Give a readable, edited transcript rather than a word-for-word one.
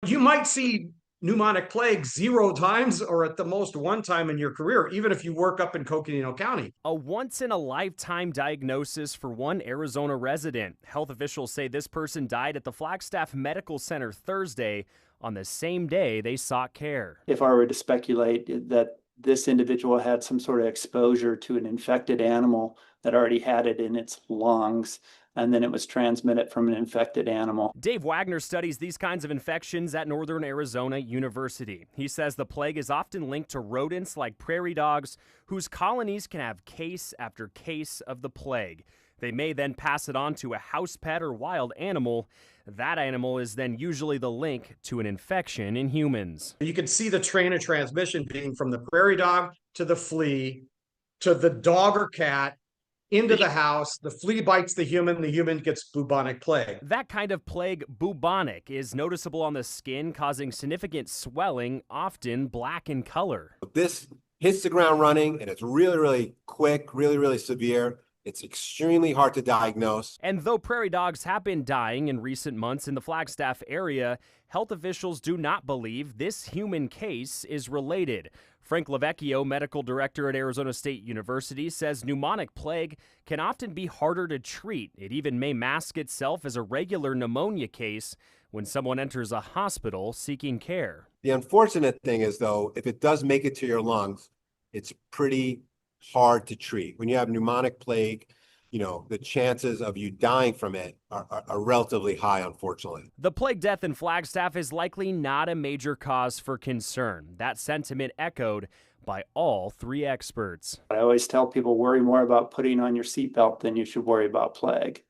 You might see pneumonic plague 0 times or at the most 1 time in your career, even if you work up in Coconino County. A once in a lifetime diagnosis for one Arizona resident. Health officials say this person died at the Flagstaff Medical Center Thursday on the same day they sought care. If I were to speculate that this individual had some sort of exposure to an infected animal that already had it in its lungs, and then it was transmitted from an infected animal. Dave Wagner studies these kinds of infections at Northern Arizona University. He says the plague is often linked to rodents like prairie dogs, whose colonies can have case after case of the plague. They may then pass it on to a house pet or wild animal. That animal is then usually the link to an infection in humans. You can see the train of transmission being from the prairie dog to the flea to the dog or cat into the house. The flea bites the human gets bubonic plague. That kind of plague, bubonic, is noticeable on the skin, causing significant swelling, often black in color. This hits the ground running, and it's really, really quick, really, really severe. It's extremely hard to diagnose. And though prairie dogs have been dying in recent months in the Flagstaff area, health officials do not believe this human case is related. Frank Lavecchio, medical director at Arizona State University, says pneumonic plague can often be harder to treat. It even may mask itself as a regular pneumonia case when someone enters a hospital seeking care. The unfortunate thing is, though, if it does make it to your lungs, it's pretty hard to treat. When you have pneumonic plague, the chances of you dying from it are relatively high, unfortunately. The plague death in Flagstaff is likely not a major cause for concern. That sentiment echoed by all three experts. I always tell people worry more about putting on your seatbelt than you should worry about plague.